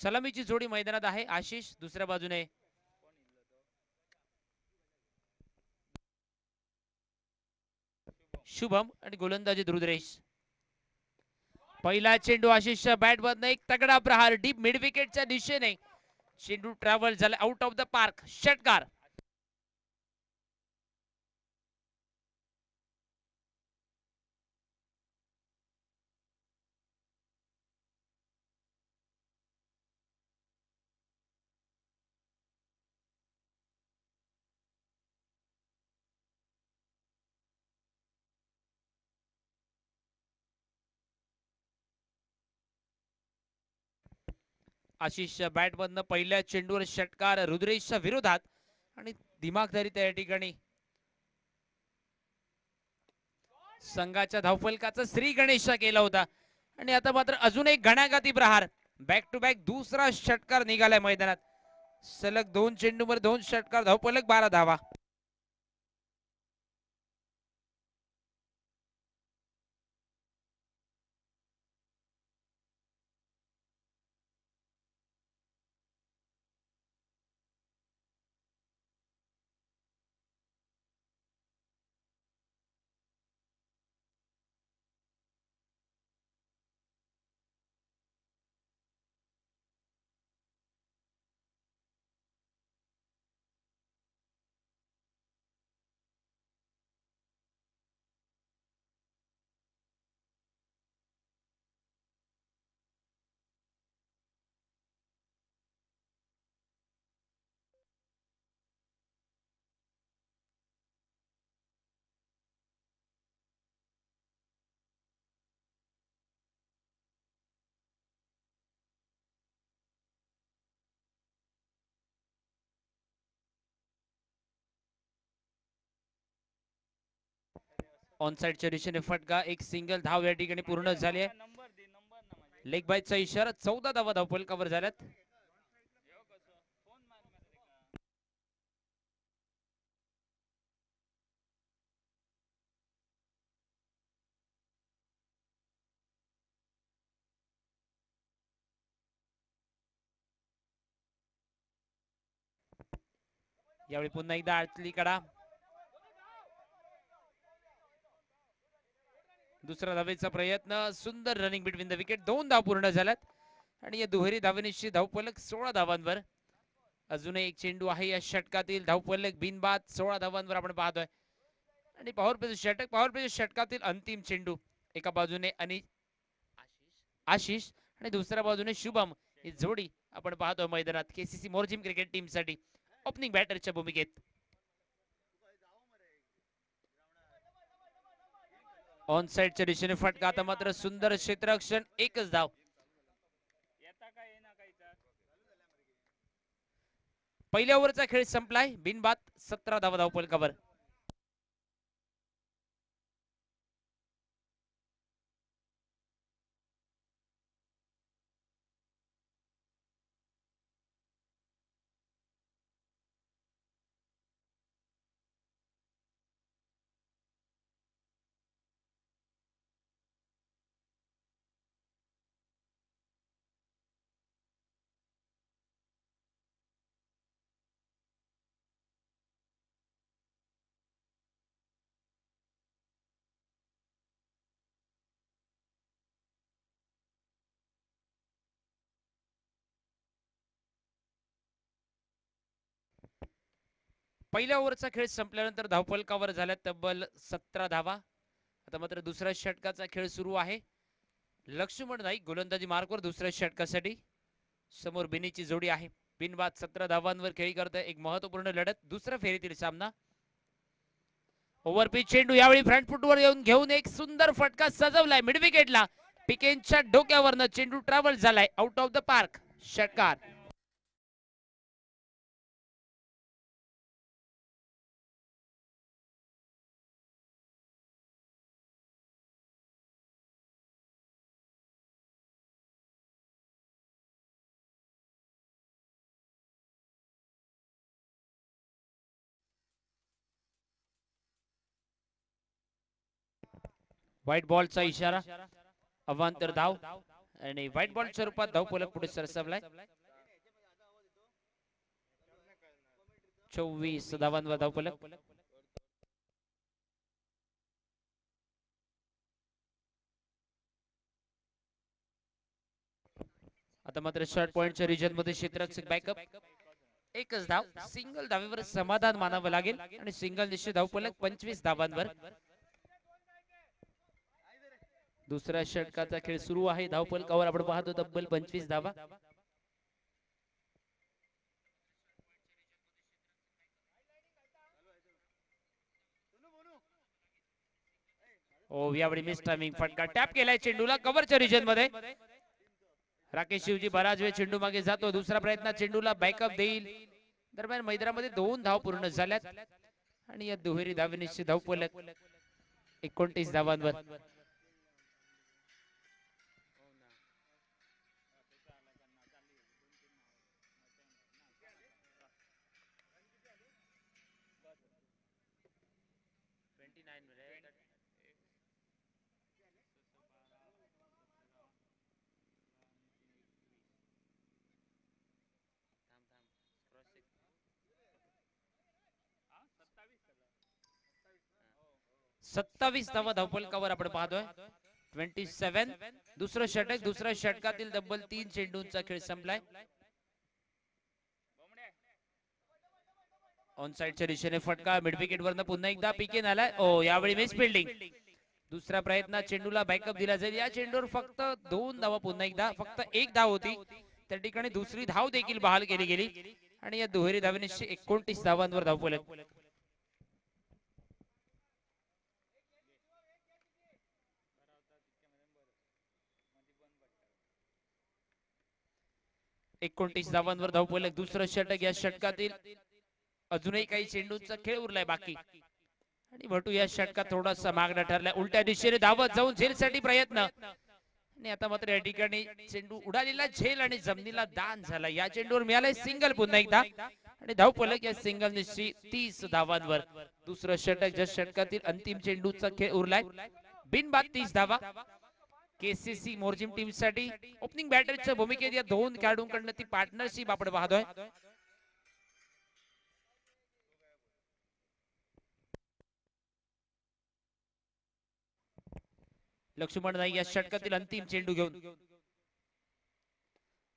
सलामीची जोडी मैदानात आहे. आशिष दुसऱ्या बाजूने शुभम आणि गोलंदाजी रुद्रेश. पहिला चेंडू आशिषच्या बॅट मधनं एक तगडा प्रहार डीप मिड विकेटच्या दिशेने. चेंडू ट्रॅव्हल झाला आउट ऑफ द पार्क. षटकार. आशिषच्या बॅट मधनं पहिल्या चेंडूवर षटकार रुद्रेशच्या विरोधात आणि दिमागदारी त्या ठिकाणी संघाच्या धावफलकाचा श्री गणेशा केला होता. आणि आता मात्र अजून एक घणाघाती प्रहार. बॅक टू बॅक दुसरा षटकार निघालाय मैदानात. सलग 2 चेंडूवर 2 षटकार. धावफलक 12 धावा. ऑन साइडच्या दिशेने फटका. एक सिंगल धाव या ठिकाणी पूर्ण झाली आहे. लेग बायचा इशारा. 14 धावा धावफलकावर झाल्यात. यावेळी पुन्हा एकदा आतली कडा. दुसरा धावेचा प्रयत्न. सुंदर रनिंग बिटवीन द विकेट. 2 धाव पूर्ण झाल्यात आणि या दुहेरी धावेनिशी धावफलक 16 धावांवर. अजूनही एक चेंडू आहे या षटकातील. धावफलक बिनबाद 16 धावांवर आपण पाहतोय. आणि पॉवर प्लेच्या षटकातील अंतिम चेंडू. एका बाजूने आणि आशिष आणि दुसऱ्या बाजूने शुभम ही जोडी आपण पाहतोय मैदानात केसीसी मोरजिम क्रिकेट टीम साठी ओपनिंग बॅटरच्या भूमिकेत. ऑन साइडच्या दिशेने फटका. आता मात्र सुंदर क्षेत्ररक्षण. एकच धाव. पहिल्या ओव्हरचा खेळ संपलाय. बिनबाद 17 धावा धावफलकावर. पहिल्या ओव्हरचा खेळ संपल्यानंतर धावफलकावर झाल्या तब्बल 17 धावा. आता मात्र दुसऱ्या षटकाचा खेळ सुरू आहे. लक्ष्मण नाईक गोलंदाजी मार्कवर दुसऱ्या षटकासाठी. समोर बिनीची जोडी आहे. बिनबाद 17 धावांवर खेळी करत एक महत्वपूर्ण लढत. दुसऱ्या फेरीतील सामना. ओव्हरपिच चेंडू. यावेळी फ्रंट फुटवर येऊन घेऊन एक सुंदर फटका सजवलाय मिड विकेटला. पिकेनच्या डोक्यावरनं चेंडू ट्रॅव्हल झालाय आउट ऑफ द पार्क. षटकार. व्हाईट बॉलचा इशारा. अवांतर धाव. आणि व्हाईट बॉल स्वरूपात धावफलक पुढे सरसावलाय. 24 धावांवर धावफलक. आता मात्र शॉर्ट पॉइंटच्या रिजन मध्ये क्षेत्ररक्षक बॅकअप. एकच धाव, सिंगल धावेवर समाधान मानावं लागेल आणि सिंगल निश्चित धावफलक 25 धावांवर. दुसऱ्या षटकाचा खेळ सुरू आहे. धावफलकावर आपण पाहतो तब्बल 25 धावा. यावेळी मिस टायमिंग, फटका टॅप केलाय चेंडूला कव्हरच्या रिजन मध्ये. राकेश शिवजी बराच वेळ चेंडू मागे जातो. दुसरा प्रयत्न चेंडूला बॅकअप देईल. दरम्यान मैदानामध्ये 2 धाव पूर्ण झाल्यात आणि या दुहेरी धावेनिश्चित धावफलक 29 धावांवर. सत्तावीस धावा धावफलकावर आपण पाहतोय. 27. दुसरं षटक, दुसऱ्या षटकातील तब्बल 3 चेंडूंचा खेळ संपलाय. ऑन साइडच्या दिशेने फटका, मिड विकेट वरनं पुन्हा एकदा पीके आलाय. यावेळी मिस फिल्डिंग. दुसरा प्रयत्न चेंडूला बॅकअप दिला जाईल. या चेंडूवर फक्त 2 धावा, पुन्हा एकदा फक्त 1 धाव होती. त्या ठिकाणी दुसरी धाव देखील बहाल केली गेली आणि या दुहेरी धावेनिश्चित 29 धावांवर धावफलक. 29 धावांवर धावफलक. दुसरं षटक, या षटकातील अजूनही काही चेंडूंचा खेळ उरलाय बाकी आणि भटू या षटकात थोडासा मागणं ठरलाय. उलट्या दिशेने धावत जाऊन झेलसाठी प्रयत्न आणि आता मात्र या ठिकाणी चेंडू उडालेला झेल आणि जमिनीला दान झाला. या चेंडूवर मिळालाय सिंगल पुन्हा एकदा आणि धावफलक या सिंगल निश्चित 30 धावांवर. दुसरं षटक, ज्या षटकातील अंतिम चेंडूचा खेळ उरलाय. बिनबाद 30 धावा. केसीसी मोर्जिम टीम साठी ओपनिंग बॅटरच्या भूमिकेत या 2 खेळाडूंकडून ती पार्टनरशिप आपण पाहतोय. लक्ष्मण नाईक या षटकातील अंतिम चेंडू घेऊन.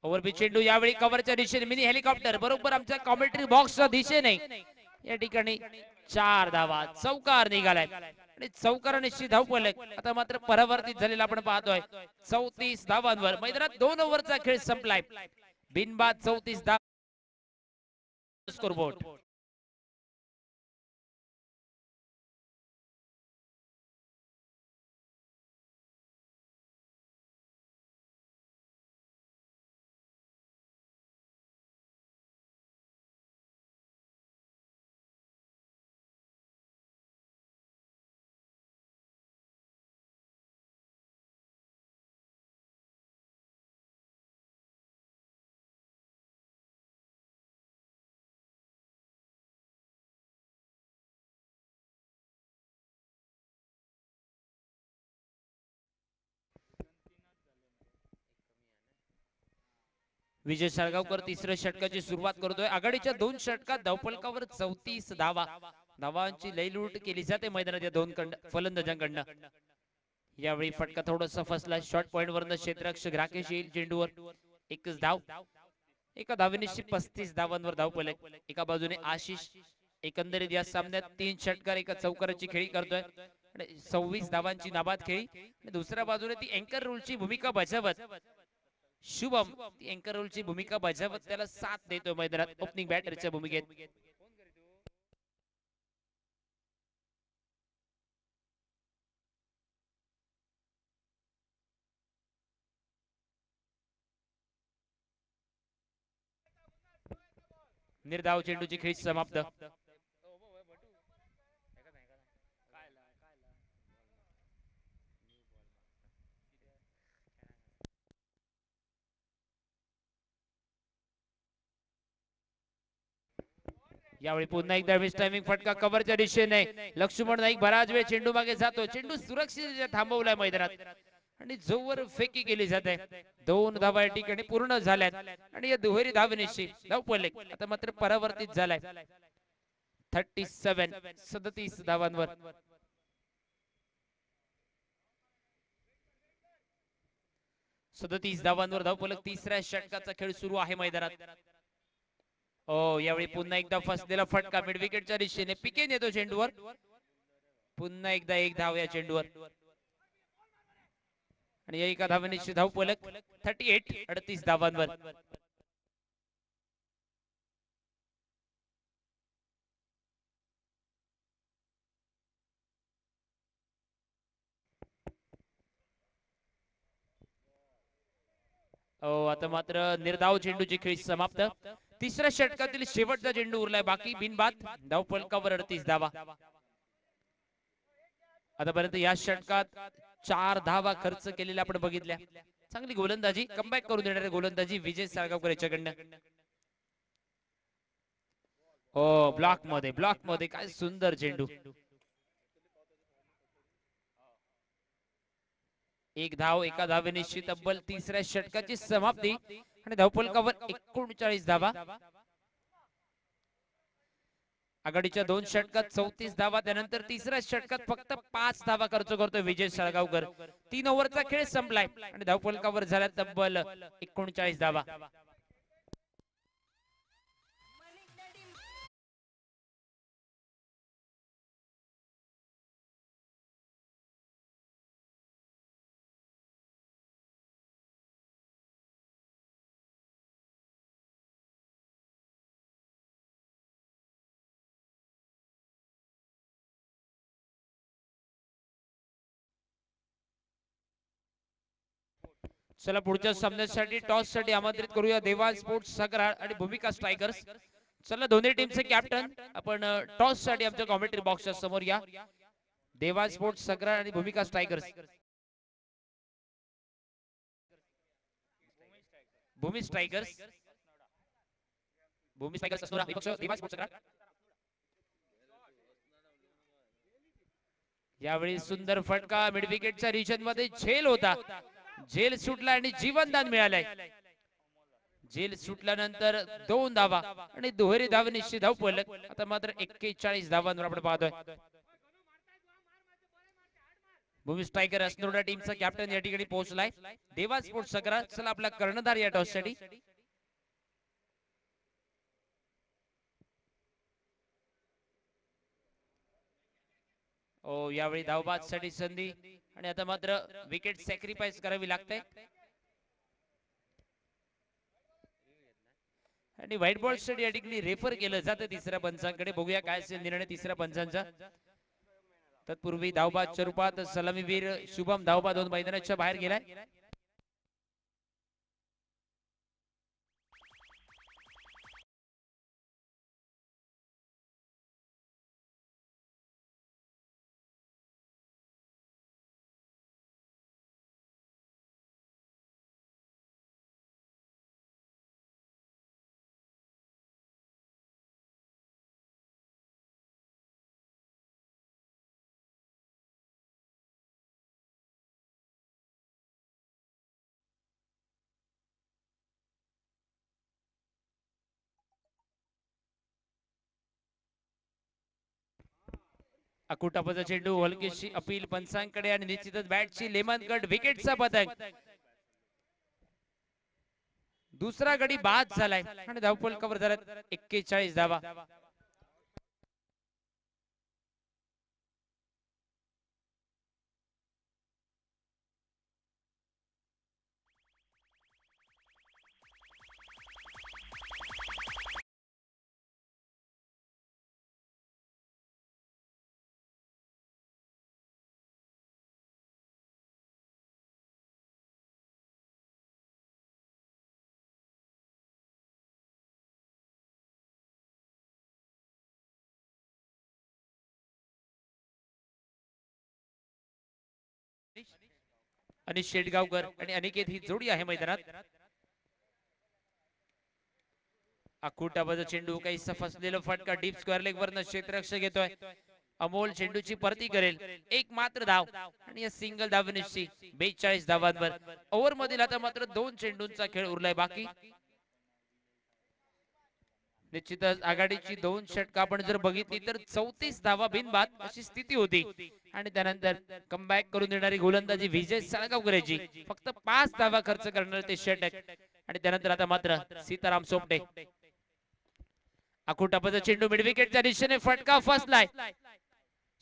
ओव्हरपिच चेंडू, यावेळी कव्हरच्या दिशेने मिनी हेलिकॉप्टर बरोबर आमच्या कॉमेंट्री बॉक्सच्या दिशेने. या ठिकाणी 4 धावा, चौकार निघालाय आणि चौकार निश्चित धावफलक. आता मात्र परावर्तित झालेला आपण पाहतोय 34 धावांवर. मैदानात 2 ओव्हरचा खेळ संपलाय. बिनबाद 34 धावा स्कोरबोर्ड. विजय साळगावकर तिसऱ्या षटकाची सुरुवात करतोय. आघाडीच्या 2 षटकात धावफलकावर 34 धावा. धावांची लयलूट केली जाते मैदानात या 2 फलंदाजांकडनं. यावेळी फटका थोडासा फसला. शॉर्ट पॉइंट वरनं क्षेत्ररक्षक राकेश येईल चेंडूवर. एकच धाव. एका धावेनिश्चित 35 धावांवर धावफलक. एका बाजूने आशिष एकंदरीत या सामन्यात 3 षटकार एका चौकाराची खेळी करतोय आणि 26 धावांची नाबाद खेळी. दुसऱ्या बाजूने ती अँकर रोलची भूमिका बजावत शुभम ती अँकर रोलची भूमिका बजावत त्याला साथ देतोय मैदानात ओपनिंग बॅटरच्या भूमिकेत. निर्धाव चेंडूची खेळी समाप्त. यावेळी पुन्हा एकदा मिस टायमिंग फटका कव्हरच्या दिशेने. लक्ष्मण नाईक बराच वेळ चेंडू मागे जातो. चेंडू सुरक्षित थांबवलाय मैदानात आणि जोवर फेकी केली जाते. 2 धावा या ठिकाणी पूर्ण झाल्यात आणि या दुहेरी धावेनिशी धावफलक आता मात्र परावर्तित झालाय. 37 धावांवर. 37 धावांवर धावफलक. तिसऱ्या षटकाचा खेळ सुरू आहे मैदानात. यावेळी पुन्हा एकदा फसलेला फटका मिड विकेटच्या दिशेने. पिकेन येतो चेंडूवर. पुन्हा एकदा एक धाव या चेंडूवर आणि या एका धावेनिशी धावफलक 38 धावांवर. आता मात्र निर्धाव चेंडूची खेळी समाप्त. तिसऱ्या षटकातील शेवटचा चेंडू उरलाय बाकी. बिनबाद. धावफलकावर 38 धावा. आतापर्यंत या षटकात 4 धावा खर्च केलेल्या आपण बघितल्या. चांगली गोलंदाजी, कमबॅक करून देणारे गोलंदाजी विजय साळगावकर याच्याकडनं. ब्लॉक मध्ये काय सुंदर चेंडू. एक धाव एका धावेनिशी तब्बल तिसऱ्या षटकाची समाप्ती आणि धावफलकावर 39 धावा. आघाडीच्या 2 षटकात 34 धावा. त्यानंतर तिसऱ्या षटकात फक्त 5 धावा खर्च करतोय विजय साळगावकर. 3 ओव्हरचा खेळ संपलाय आणि धावफलकावर झाल्या तब्बल 39 धावा. चला पुढच्या सामन्यासाठी टॉस साठी आमंत्रित करूया देवा स्पोर्ट्स सगराळ आणि भूमिका स्ट्रायकर्स. चला दोन्ही टीमचे कॅप्टन आपण टॉस साठी आमच्या कॉमेंट्री बॉक्सच्या समोर या. देवा स्पोर्ट्स सगराळ आणि भूमिका स्ट्रायकर्स. भूमी स्ट्रायकर्स देवा स्पोर्ट्स सगराळ. यावेळी सुंदर फटका मिड विकेटच्या रिजन मध्ये. झेल होता. झेल सुटला आणि जीवनदान मिळालंय. झेल सुटल्यानंतर 2 धावा आणि दुहेरी धावेनिशी धावफलक आता मात्र 41 धावांवर आपण पाहतोय. भूमी स्ट्रायकर असनोडा टीमचा कॅप्टन या ठिकाणी पोहोचलाय. देवा स्पोर्ट्स सगरा. चला आपला कर्णधार या टॉस साठी. यावेळी धावबाद साठी संधी आणि आता मात्र विकेट सॅक्रिफाईस करावी लागते आणि व्हाईट बॉल साठी या ठिकाणी रेफर केलं जातं तिसऱ्या पंचांकडे. बघूया काय असेल निर्णय तिसऱ्या पंचांचा. तत्पूर्वी धावबादच्या रूपात सलामीवीर शुभम धावबा 2 मैदानाच्या बाहेर गेलाय. अकुटापचा चेंडू हलकीशी अपील पंचांकडे आणि निश्चितच बॅटची लेमन कट. विकेटचा पतंग. दुसरा गडी बाद झालाय आणि धावफलकावर झाल्यात 41 धावा. अनिश शेटगावकर आणि अनिकेत ही जोडी आहे मैदानात. अकुटाबाचा चेंडू काही फसलेला फटका डीप स्क्वेअर लेग वरनं क्षेत्ररक्षक घेतोय. अमोल चेंडूची परती करेल, एक मात्र धाव आणि या सिंगल धावनिशी 42 धावांवर. ओव्हर मधील आता मात्र 2 चेंडूंचा खेळ उरलाय बाकी. निश्चितच आघाडीची 2 षटक आपण जर बघितली तर 34 धावा बिनबाद अशी स्थिती होती आणि त्यानंतर कमबॅक करून देणारी गोलंदाजी विजय साळगावकरांची. फक्त 5 धावा खर्च करणारे ते षटक आणि त्यानंतर आता मात्र सीताराम सोपटे. आकुटापाचा चेंडू मिड विकेटच्या दिशेने फटका फसलाय.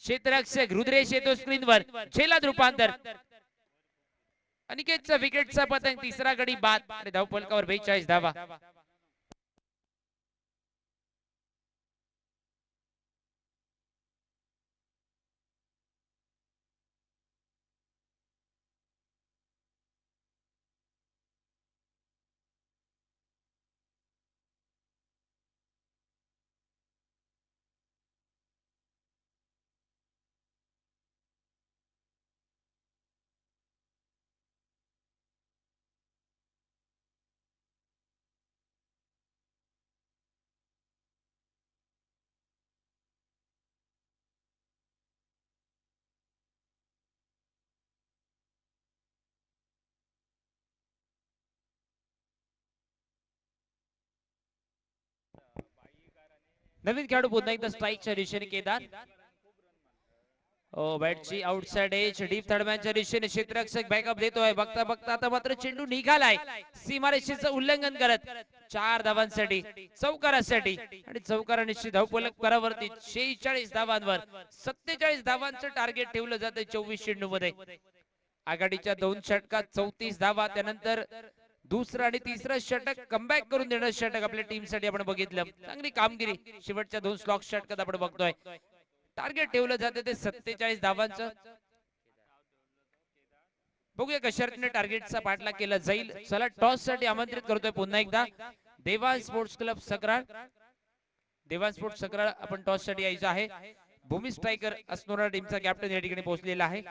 क्षेत्ररक्षक रुद्रेश येतो स्क्रीनवर, झेलात रूपांतर. अनिकेतचा विकेटचा पतंग, तिसरा गडी बाद आणि धावफलकावर 42 धावा. नवीन खेळाडू पुन्हा एकदा स्ट्राईकच्या दिशेने केदार. बॅटची आउटसाइड एज डीप थर्डमॅनच्या दिशेने क्षेत्ररक्षक बॅकअप देतोय. बघता बघता आता मात्र चेंडू निघालाय सीमारेषेचं उल्लंघन करत 4 धावांसाठी चौकारासाठी आणि चौकारा निश्चित धावफलक परावर्तित 46 धावांवर. 47 धावांचं टार्गेट ठेवलं जातं 24 चेंडूमध्ये. आघाडीच्या 2 षटकात 34 धावा, त्यानंतर दुसरं आणि तिसरं षटक कमबॅक करून देणं षटक आपल्या टीम साठी आपण बघितलं. चांगली कामगिरी शेवटच्या 2 स्लॉक षटकात आपण बघतोय. टार्गेट ठेवलं जाते ते 47 धावांचं. बघूया कशा रीतीने टार्गेटचा पाठलाग केला जाईल. चला टॉस साठी आमंत्रित करतोय पुन्हा एकदा देवान स्पोर्ट्स क्लब सकराळ. देवान स्पोर्ट्स सकराळ आपण टॉस साठी यायचं आहे. भूमी स्ट्रायकर असणारा टीमचा कॅप्टन या ठिकाणी पोहोचलेला आहे.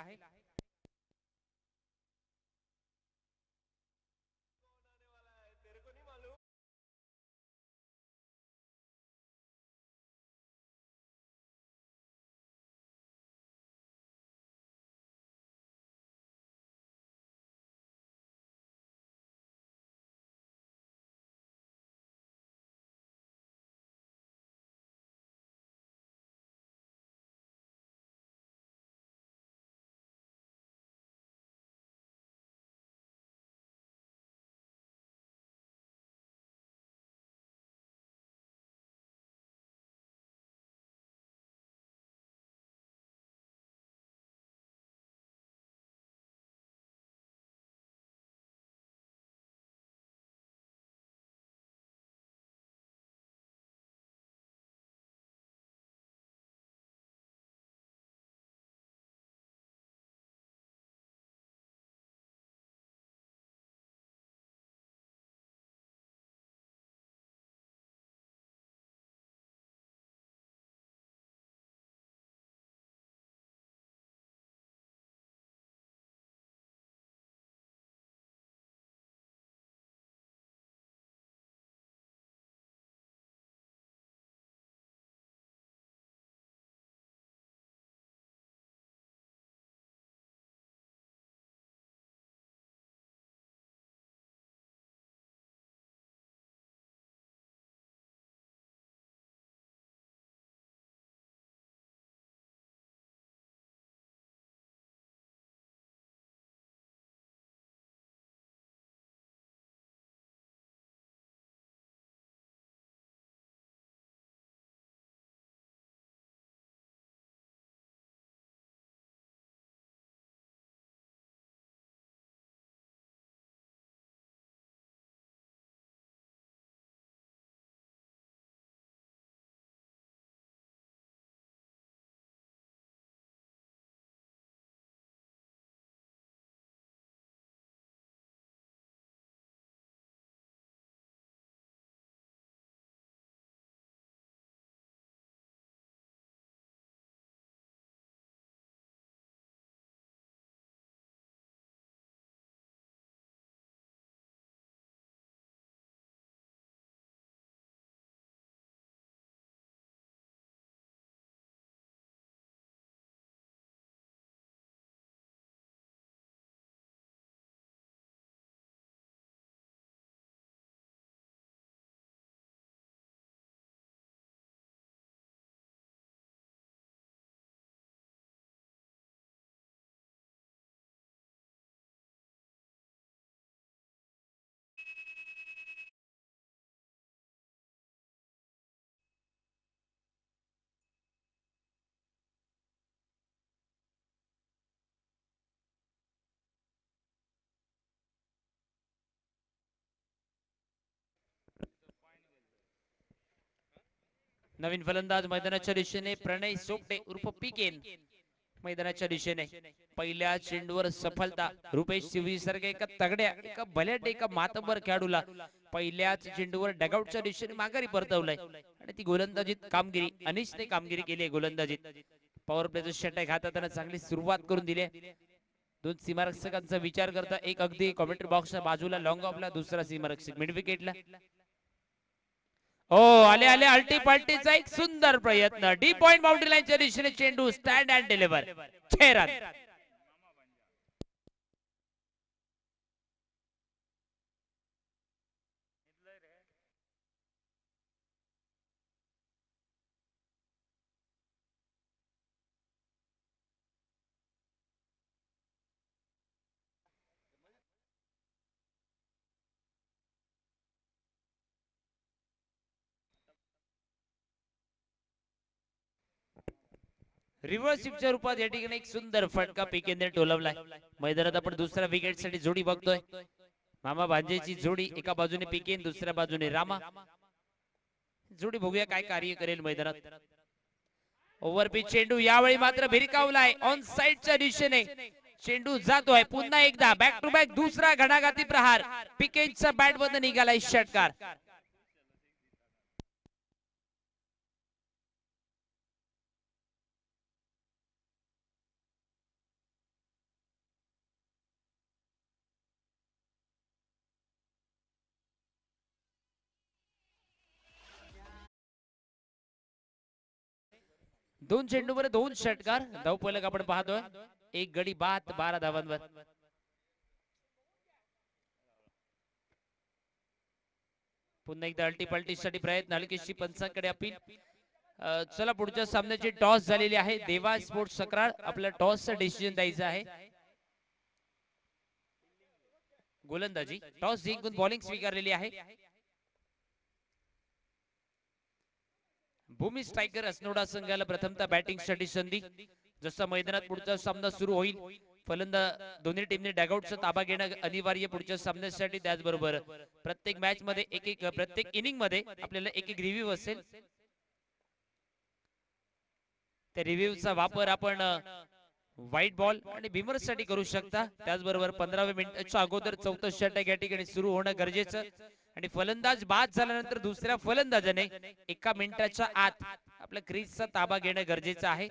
नवीन फलंदाज मैदानाच्या दिशेने प्रणय सोपटे उर्फ पिकेन मैदानाच्या दिशेने पहिल्या चेंडूवर सफलता रुपेश सिवरी सारख्या एका तगड्या एका भल्याट एका मातबर खेळाडूला पहिल्याच चेंडूवर डगआउटच्या दिशेने माघारी परतवलंय आणि ती गोलंदाजीत कामगिरी अनिशने कामगिरी केली आहे गोलंदाजीत पॉवर प्लेचं षटक हाताळताना चांगली सुरुवात करून दिली आहे दोन सीमारक्षकांचा विचार करता एक अगदी कॉमेंट्री बॉक्सच्या बाजूला लॉंग ऑफला दुसरा सीमारक्षक मिड विकेटला ओ आले आले अल्टी पल्टीचा एक सुंदर प्रयत्न डी पॉइंट बाउंड्री लाईनच्या दिशेने चेंडू stand and deliver 6 run reverse स्वीपच्या रूपात या ठिकाणी एक सुंदर फटका पिकेंद्र टोलवलाय मैदानात आपण दुसऱ्या विकेट साठी जोडी बघतोय मामा भांजेची जोडी एका बाजूने पिकेन दुसऱ्या बाजूने रामा जोडी बघूया काय कार्य करेल मैदानात ओव्हरपिच चेंडू यावेळी मात्र भिरकावलाय ऑन साइडच्या दिशेने चेंडू जातोय पुन्हा एकदा बॅक टू बॅक दुसरा घणाघाती प्रहार पिकेनच्या बॅट मध्ये निघालाय षटकार दोन चेंडूवर दोन षटकार धावफलक आपण पाहतोय एक गडी बाद 12 धावांवर पुन्हा एकदा अल्टी पल्टी साठी प्रयत्न हलकेशी पंचांकडे अपील चला पुढच्या सामन्याची टॉस झालेली आहे देवा स्पोर्ट्स सक्राळ आपल्या टॉसचा डिसिजन द्यायचा आहे गोलंदाजी टॉस जिंकून बॉलिंग स्वीकारलेली आहे भूमी स्ट्रायकर असनोडा संघाला प्रथमतः बॅटिंग साठी संधी जसं मैदानात पुढचा सामना सुरू होईल फलंदाज दोन्ही टीमने डगआउटचा ताबा घेणं अनिवार्य पुढच्या सामन्यासाठी त्याचबरोबर प्रत्येक मॅच मध्ये एक प्रत्येक इनिंग मध्ये आपल्याला एक रिव्ह्यू असेल त्या रिव्ह्यूचा वापर आपण व्हाईट बॉल आणि बिमर साठी करू शकता त्याचबरोबर 15व्या मिनिटाच्या अगोदर चौथं षटक या ठिकाणी सुरू होणं गरजेचं आणि फलंदाज बाद झाल्यानंतर दुसऱ्या फलंदाजाने 1 मिनिटाच्या आत आपल्या क्रीजचा ताबा घेणं गरजेचं आहे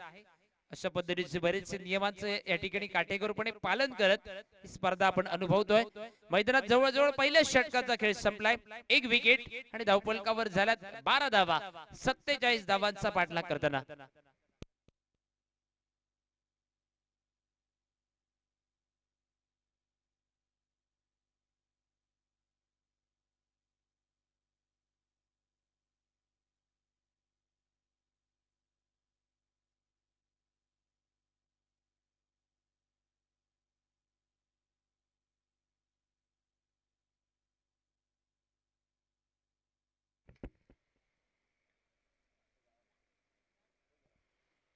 अशा पद्धतीचे बरेचसे नियमांचे या ठिकाणी काटेकोरपणे पालन करत ही स्पर्धा आपण अनुभवतोय मैदानात जवळजवळ पहिल्या षटकाचा खेळ संपलाय एक विकेट आणि धावफलकावर झाल्यात 12 धावा 47 धावांचा पाठलाग करताना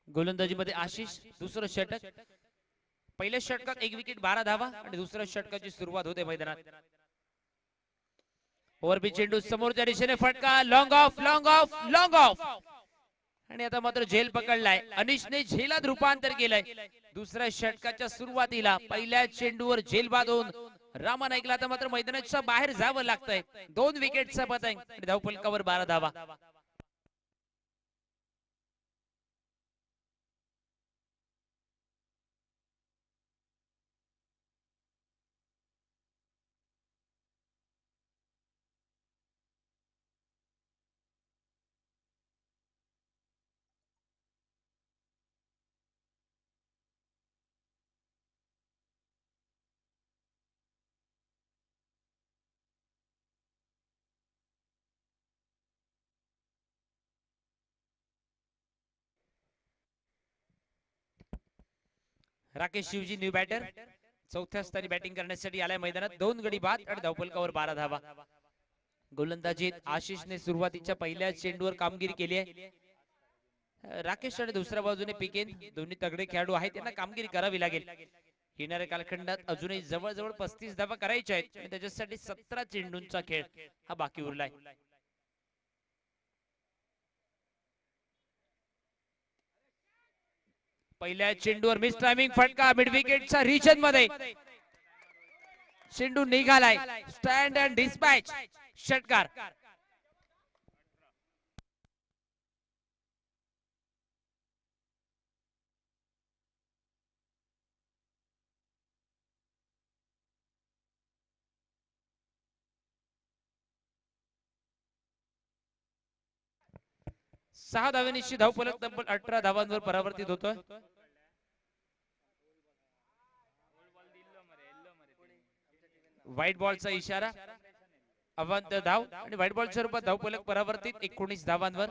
गोलंदाजी मध्ये आशिष दुसरं षटक पहिल्या षटकात एक विकेट 12 धावा आणि दुसऱ्या षटकाची सुरुवात होते मैदानात ओव्हरपिच चेंडू समोरच्या दिशेने फटका long of long of long of आणि आता मात्र झेल पकडलाय अनिशने झेलात रूपांतर केलंय दुसऱ्या षटकाच्या सुरुवातीला पहिल्या चेंडूवर झेल बांधून रामा नाईकला आता मात्र मैदानाच्या बाहेर जावं लागतंय 2 विकेटचा पतंग आणि धावफलकावर 12 धावा राकेश शिवजी न्यू बॅटर चौथ्या स्थानी बॅटिंग करण्यासाठी आलाय मैदानात 2 गडी बाद आणि धावफलकावर 12 धावा गोलंदाजीत आशिषने सुरुवातीच्या पहिल्या चेंडूवर कामगिरी केली आहे राकेश आणि दुसऱ्या बाजूने पिकेन दोन्ही तगडे खेळाडू आहेत त्यांना कामगिरी करावी लागेल येणाऱ्या कालखंडात अजूनही जवळजवळ 35 धावा करायच्या आहेत आणि त्याच्यासाठी 17 चेंडूंचा खेळ हा बाकी उरलाय पहिल्या चेंडूवर मिस टायमिंग फटका मिड विकेटच्या रिजन मध्ये चेंडू निघालाय स्टँड अँड डिस्पॅच षटकार. सहा धावांची धावफलक तब्बल 18 धावांवर परावर्तित होतोय. व्हाईट बॉलचा इशारा अवांतर धाव आणि व्हाईट बॉलच्या रूपात धावफलक परावर्तित 19 धावांवर.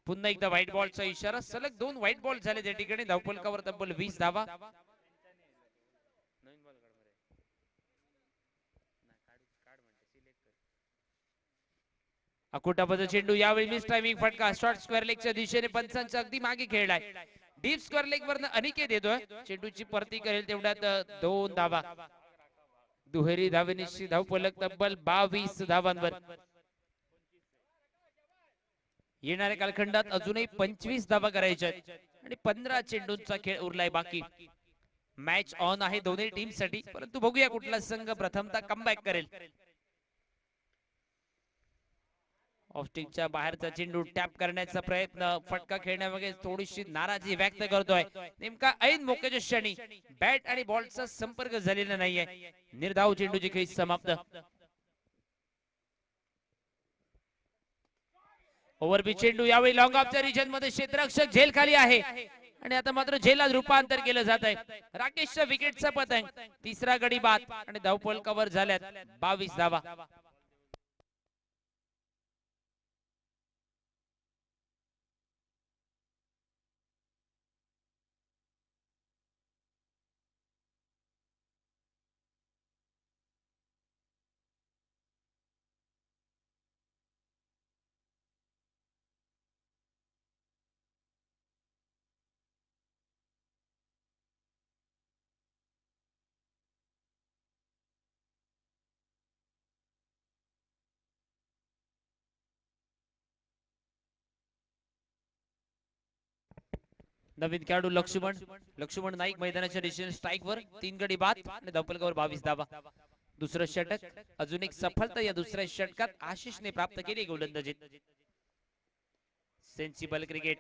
पुन्हा एकदा व्हाईट बॉलचा इशारा सलग 2 व्हाईट बॉल झाले त्या ठिकाणी धावफलकावर तब्बल 20 धावा. अकोटाबाचा चेंडू यावेळी मिस टायमिंग फटका शॉर्ट स्क्वेअर लेगच्या दिशेने पंचांच्या अगदी मागे खेळलाय. डीप स्क्वेअर लेग वरनं अनिकेत येतोय चेंडूची परती करेल तेवढ्यात 2 धावा. दुहेरी धावेनिशी धावफलक तब्बल 22 धावांवर. येणाऱ्या कालखंडात अजूनही 25 धावा करायच्या आणि 15 चेंडूंचा खेळ उरलाय बाकी. मॅच ऑन आहे दोन्ही टीम साठी परंतु बघूया कुठला संघ प्रथमतः कमबॅक करेल. ऑफस्टिकच्या बाहेरचा चेंडू टॅप करण्याचा प्रयत्न फटका खेळण्यामागे थोडीशी नाराजी व्यक्त करतोय. नेमका ऐन मोक्याच्या क्षणी बॅट आणि बॉलचा संपर्क झालेला नाहीये. निर्धाव चेंडूची खेळी समाप्त. ओव्हरपी चेंडू यावेळी लॉंग ऑफच्या रिजन मध्ये क्षेत्ररक्षक झेल खाली आहे आणि आता मात्र झेलात रूपांतर केलं जात आहे. राकेशच्या विकेटचा पतंग तिसरा गडी बाद आणि धावफलकावर झाल्यात 22 धावा. नवीन खेळाडू लक्ष्मण नाईक मैदानाच्या दिशेने स्ट्राइक वर 3 गडी बाद आणि धावफलकावर 22 धावा. दुसरं षटक अजून एक सफलता या दुसऱ्या षटकात आशिषने प्राप्त केली गोलंदाजीत. सेन्सिबल क्रिकेट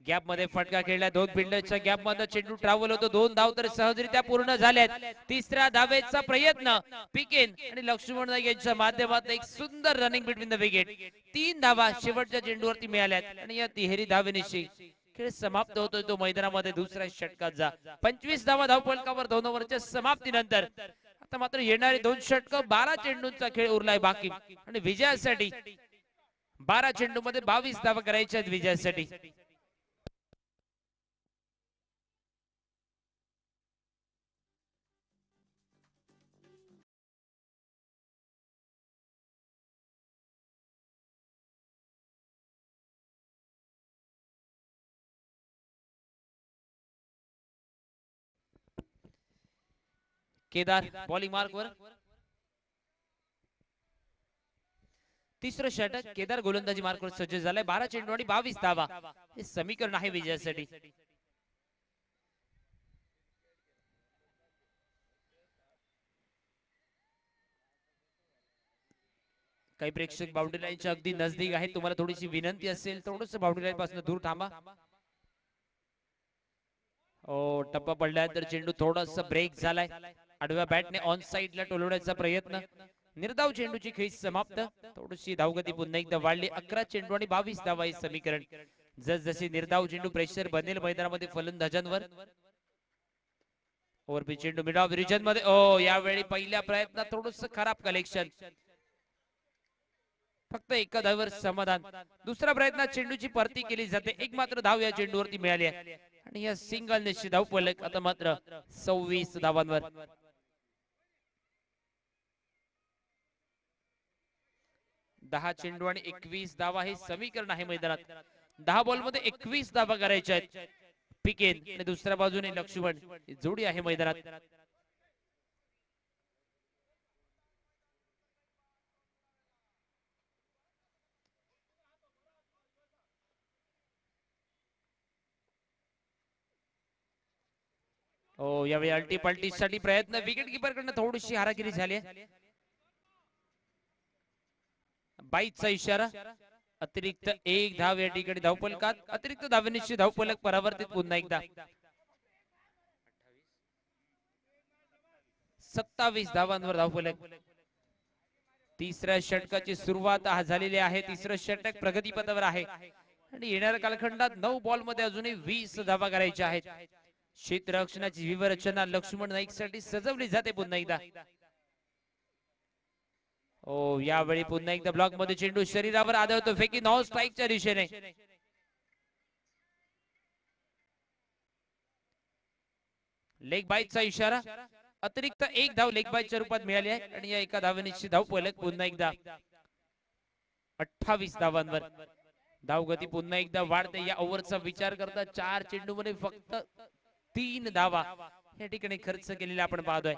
गॅप मध्ये फटका खेळला 2 फिल्डरच्या गॅप मध्ये चेंडू ट्रॅव्हल होतो. 2 धाव तर सहजरित्या पूर्ण झाल्यात. तिसऱ्या धावेचा प्रयत्न पिकेन आणि लक्ष्मण नाईक यांच्या माध्यमातून एक सुंदर रनिंग बिटवीन द विकेट. 3 धावा शेवटच्या चेंडूवरती मिळाल्यात आणि या तिहेरी धावेनिशी खेळ समाप्त होतोय तो मैदानामध्ये दुसऱ्या षटकात जा. 25 धावा धावफलकावर 2 ओव्हरच्या समाप्तीनंतर आता मात्र येणारे 2 षटक 12 चेंडूंचा खेळ उरलाय बाकी आणि विजयासाठी 12 चेंडू मध्ये 22 धावा करायच्या आहेत विजयासाठी. केदार बॉलिंग मार्क वर. तिसरं षटक केदार गोलंदाजी मार्क वर सज्ज झालाय. 12 चेंडू आणि 22 धावा हे समीकरण आहे विजयासाठी. काही प्रेक्षक बाउंड्री लाईनच्या अगदी नजदीक आहेत. तुम्हाला थोडीशी विनंती असेल थोडस बाउंड्री लाईन पासून दूर थांबा. टप्पा पडल्यानंतर चेंडू थोडासा ब्रेक झालाय. आडव्या बॅटने ऑन साइडला टोलवण्याचा प्रयत्न. निर्धाव चेंडूची खेळी समाप्त. थोडीशी धावगती पुन्हा एकदा वाढली. 11 चेंडू आणि 22 धावा हे समीकरण. जसजसे निर्धाव चेंडू प्रेशर बनेल मैदानामध्ये फलंदाजांवर. ओव्हरपी चेंडू मिड ऑफ रिजन मध्ये. यावेळी पहिल्या प्रयत्नात थोडस खराब कलेक्शन. फक्त एका धावेवर समाधान. दुसऱ्या प्रयत्नात चेंडूची परती केली जाते. एक मात्र धाव या चेंडूवरती मिळाली आहे आणि या सिंगल निश्चित धावफलक आता मात्र 26 धावांवर. 10 चेंडू आणि 21 धावा हे समीकरण आहे मैदानात. 10 बॉल मध्ये 21 धावा करायच्या आहेत. पिकेन आणि दुसऱ्या बाजूने लक्ष्मण जोडी आहे मैदानात. हो, यावेळी अल्टी पल्टीसाठी प्रयत्न, विकेट कीपर कडनं थोडीशी हारागिरी झाली आहे. बाईचा इशारा, अतिरिक्त एक धाव या ठिकाणी धावफलकात, अतिरिक्त धावेनिशी धावफलक परावर्तित पुन्हा एकदा. 27 धावांवर धावफलक. तिसऱ्या षटकाची सुरुवात झालेली आहे. तिसरं षटक प्रगतीपथावर आहे आणि येणाऱ्या कालखंडात 9 बॉल मध्ये अजूनही 20 धावा करायच्या आहेत. क्षेत्ररक्षणाची व्यूहरचना लक्ष्मण नाईक साठी सजवली जाते पुन्हा एकदा. ओ, यावेळी पुन्हा एकदा ब्लॉक मध्ये चेंडू शरीरावर आदळतो, फेकी नॉन स्ट्राईकच्या दिशेने. लेग बाईटचा इशारा, अतिरिक्त एक धाव लेग बाईटच्या रूपात मिळाली आहे आणि या एका धावेनिशी धावफलक पुन्हा एकदा. 28 धावांवर धावगती पुन्हा एकदा वाढते. या ओव्हरचा विचार करता 4 चेंडू मध्ये फक्त 3 धावा या ठिकाणी खर्च केलेला आपण पाहतोय.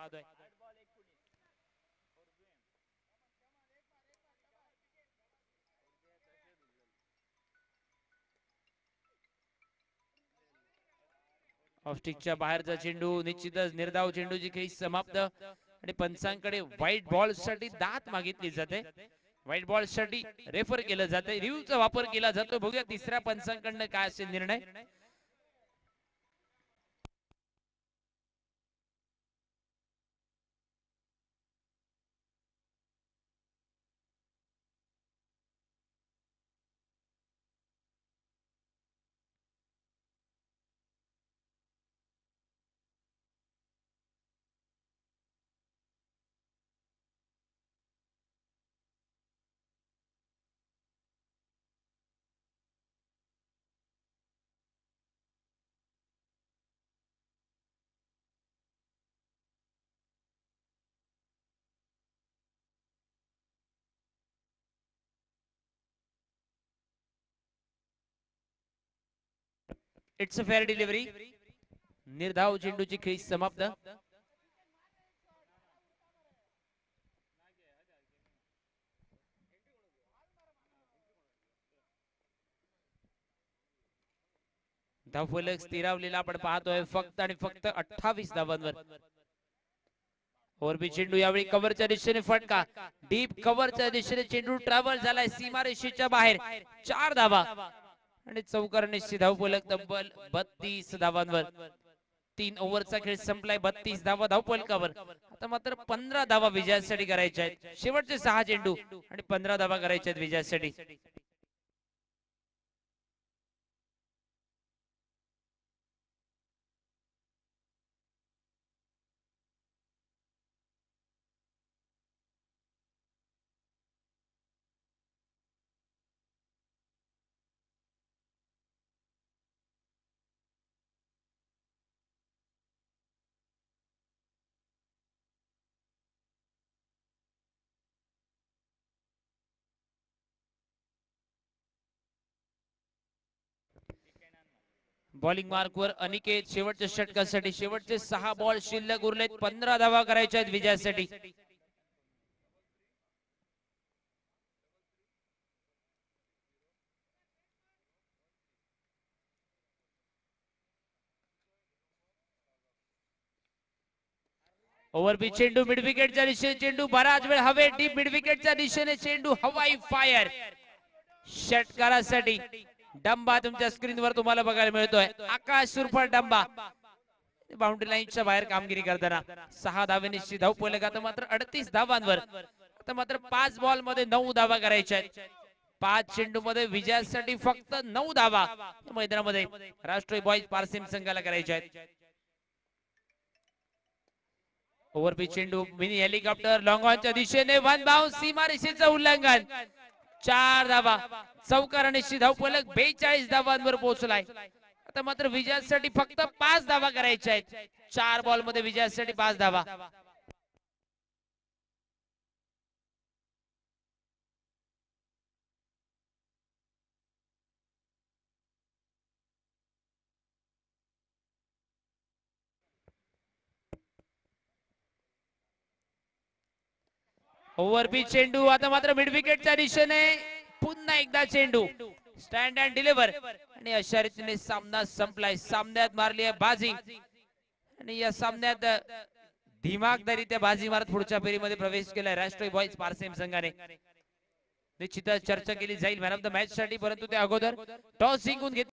ऑफस्टिकच्या बाहेरचा चेंडू, निश्चितच निर्धाव चेंडूची खेळी समाप्त आणि पंचांकडे व्हाईट बॉल साठी दात मागितली जाते. व्हाईट बॉल साठी रेफर केलं जाते, रिव्ह्यूचा वापर केला जातो. बघूया तिसऱ्या पंचांकडनं काय असेल निर्णय. It's a fair delivery. निर्धाव चेंडूची खेळी समाप्त. धावफलक स्थिरावलेला आपण पाहतोय फक्त आणि फक्त 28 धावांवर. ओरबी चेंडू यावेळी कव्हरच्या दिशेने फटका, डीप कव्हरच्या दिशेने चेंडू ट्रॅव्हल झालाय सीमारेषेच्या बाहेर. 4 धावा आणि चौकार निश्चित धावफलक तब्बल 32 धावांवर. 3 ओव्हरचा खेळ संपलाय. 32 धावा धावफलकावर. आता मात्र 15 धावा विजयासाठी करायच्या आहेत. शेवटचे 6 चेंडू आणि 15 धावा करायच्या आहेत विजयासाठी. बॉलिंग मार्कवर अनिकेत शेवटच्या षटकासाठी. शेवटचे 6 बॉल शिल्लक उरलेत. 15 धावा करायच्या आहेत विजयासाठी. ओव्हरपिच चेंडू मिड विकेटच्या दिशेने. चेंडू बराच वेळ हवे. डीप मिड विकेटच्या दिशेने चेंडू हवाई फायर. षटकारासाठी डंबा तुमच्या स्क्रीनवर तुम्हाला बघायला मिळतोय. आकाश सुरफळ डंबा बाउंड्री लाईनच्या बाहेर कामगिरी करताना. 6 धावेनिशी धावफलक. आता मात्र 38 धावांवर. आता मात्र 5 बॉल मध्ये 9 धावा करायच्या आहेत. 5 चेंडू मध्ये विजयासाठी फक्त 9 धावा मैदानामध्ये राष्ट्रीय बॉईज पारसिम संघाला करायच्या आहेत. ओव्हरपिच चेंडू मिनी हेलिकॉप्टर लॉंग ऑनच्या दिशेने. 1 बाउन्स सीमारेषेचं उल्लंघन. 4 धावा. चौकार निश्चित धावफलक 42 धावांवर पोहोचलाय. आता मात्र विजयासाठी फक्त 5 धावा करायच्या आहेत. 4 बॉल मध्ये विजयासाठी 5 धावा. ओव्हरपिच चेंडू. आता मात्र मिड विकेटच्या दिशेने पुन्हा एकदा चेंडू. स्टँड अँड डिलिव्हर आणि अशा रीतीने सामना संपलाय. सामन्यात मारली आहे बाजी आणि या सामन्यात दिमागदारीत्या बाजी मारत पुढच्या फेरीमध्ये प्रवेश केलाय राष्ट्रीय बॉईज पारसेम संघाने. निश्चितच चर्चा केली जाईल मॅन ऑफ द मॅच साठी, परंतु त्या अगोदर टॉस जिंकून घेतली